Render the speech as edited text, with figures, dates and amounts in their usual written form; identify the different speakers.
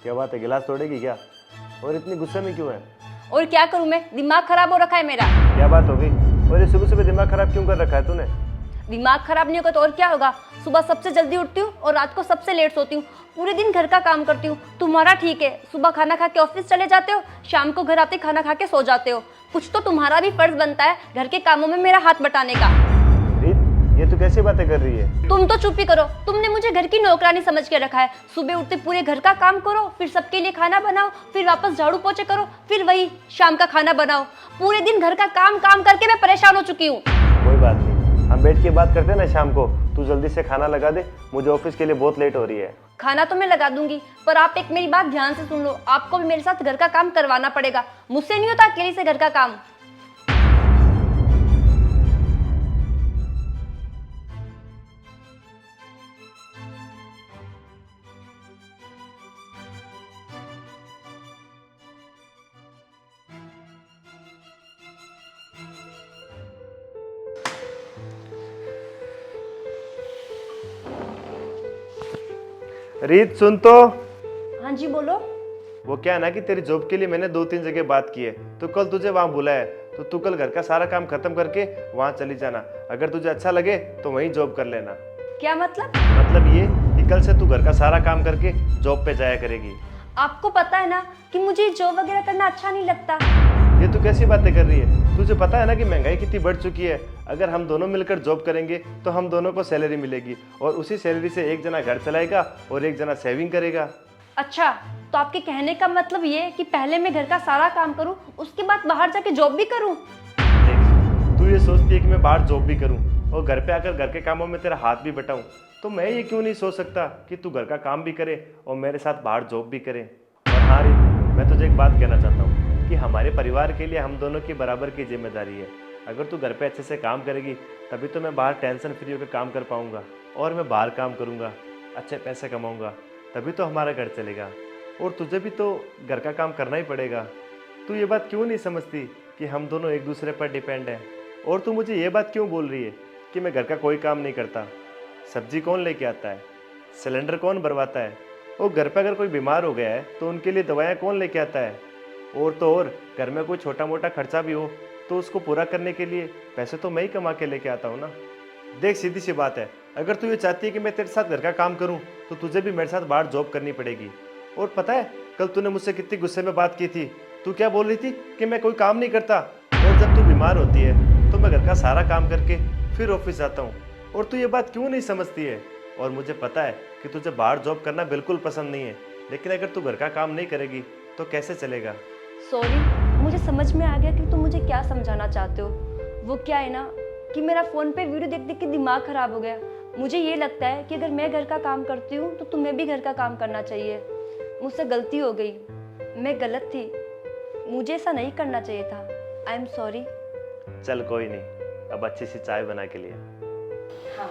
Speaker 1: क्या बात है, गिलास तोड़ेगी क्या? और इतनी गुस्से में क्यों है?
Speaker 2: और क्या करूं मैं, दिमाग खराब हो रखा है मेरा।
Speaker 1: क्या बात हो गई? और ये सुबह सुबह दिमाग खराब क्यों कर रखा है तूने?
Speaker 2: दिमाग खराब नहीं होगा तो और क्या होगा। सुबह सबसे जल्दी उठती हूँ और रात को सबसे लेट सोती हूँ। पूरे दिन घर का काम करती हूँ। तुम्हारा ठीक है, सुबह खाना खा के ऑफिस चले जाते हो, शाम को घर आते खाना खा के सो जाते हो। कुछ तो तुम्हारा भी फर्ज बनता है घर के कामों में मेरा हाथ बटाने का।
Speaker 1: रीत, ये तू कैसी बातें कर रही है?
Speaker 2: तुम तो चुप ही करो। तुमने मुझे घर की नौकरानी समझ के रखा है। सुबह उठते पूरे घर का काम करो, फिर सबके लिए खाना बनाओ, फिर वापस झाड़ू पोछे करो, फिर वही शाम का खाना बनाओ। पूरे दिन घर का काम काम करके मैं परेशान हो चुकी हूँ।
Speaker 1: कोई बात नहीं, हम बैठ के बात करते हैं ना शाम को। तू जल्दी से खाना लगा दे, मुझे ऑफिस के लिए बहुत लेट हो रही है।
Speaker 2: खाना तो मैं लगा दूंगी, पर आप एक मेरी बात ध्यान से सुन लो। आपको भी मेरे साथ घर का काम करवाना पड़ेगा। मुझसे नहीं होता अकेले से घर का काम।
Speaker 1: रीत सुन तो।
Speaker 2: हाँ जी बोलो।
Speaker 1: वो क्या है ना कि तेरी जॉब के लिए मैंने 2-3 जगह बात की है, तो कल तुझे वहां बुलाया है, तो तू कल घर का सारा काम खत्म करके वहां चली जाना। अगर तुझे अच्छा लगे तो वहीं जॉब कर लेना।
Speaker 2: क्या मतलब?
Speaker 1: मतलब ये कि कल से तू घर का सारा काम करके जॉब पे जाया करेगी।
Speaker 2: आपको पता है ना कि मुझे जॉब वगैरह करना अच्छा नहीं लगता।
Speaker 1: ये तू कैसी बातें कर रही है? तुझे पता है ना कि महंगाई कितनी बढ़ चुकी है। अगर हम दोनों मिलकर जॉब करेंगे तो हम दोनों को सैलरी मिलेगी, और उसी सैलरी से एक जना घर चलाएगा और एक जना सेविंग करेगा।
Speaker 2: अच्छा, तो आपके कहने का मतलब ये है कि पहले मैं घर का सारा काम करूं, उसके बाद बाहर जाके जॉब भी करूं?
Speaker 1: देख, तू ये सोचती है कि मैं बाहर जॉब भी करूं और घर पे आकर घर के कामों में तेरा हाथ भी बटाऊं, तो मैं ये क्यों नहीं सोच सकता कि तू घर का काम भी करे और मेरे साथ बाहर जॉब भी करे। और हाँ रित, मैं तुझे एक बात कहना चाहता हूँ कि हमारे परिवार के लिए हम दोनों की बराबर की जिम्मेदारी है। अगर तू घर पे अच्छे से काम करेगी तभी तो मैं बाहर टेंशन फ्री होकर काम कर पाऊंगा, और मैं बाहर काम करूंगा, अच्छे पैसे कमाऊंगा, तभी तो हमारा घर चलेगा। और तुझे भी तो घर का काम करना ही पड़ेगा। तू ये बात क्यों नहीं समझती कि हम दोनों एक दूसरे पर डिपेंड हैं? और तू मुझे ये बात क्यों बोल रही है कि मैं घर का कोई काम नहीं करता? सब्जी कौन लेके आता है? सिलेंडर कौन भरवाता है? और घर पे अगर कोई बीमार हो गया है तो उनके लिए दवाएं कौन लेके आता है? और तो और, घर में कोई छोटा मोटा खर्चा भी हो तो उसको पूरा करने के लिए पैसे तो मैं ही कमा के लेके आता हूँ ना। देख, सीधी सी बात है, अगर तू ये चाहती है कि मैं तेरे साथ घर का काम करूँ तो तुझे भी मेरे साथ बाहर जॉब करनी पड़ेगी। और पता है, कल तूने मुझसे कितनी गुस्से में बात की थी। तू क्या बोल रही थी कि मैं कोई काम नहीं करता, और जब तू बीमार होती है तो मैं घर का सारा काम करके फिर ऑफिस जाता हूँ। और तू ये बात क्यों नहीं समझती है? और मुझे पता है कि तुझे बाहर जॉब करना बिल्कुल पसंद नहीं है, लेकिन अगर तू घर का काम नहीं करेगी तो कैसे चलेगा?
Speaker 2: सॉरी, मुझे समझ में आ गया कि तुम मुझे क्या समझाना चाहते हो। वो क्या है ना कि मेरा फ़ोन पे वीडियो देख देख के दिमाग ख़राब हो गया। मुझे ये लगता है कि अगर मैं घर का काम करती हूँ तो तुम्हें भी घर का काम करना चाहिए। मुझसे गलती हो गई, मैं गलत थी, मुझे ऐसा नहीं करना चाहिए था। I am sorry.
Speaker 1: चल कोई नहीं, अब अच्छी सी चाय बना के लिए।
Speaker 2: हाँ।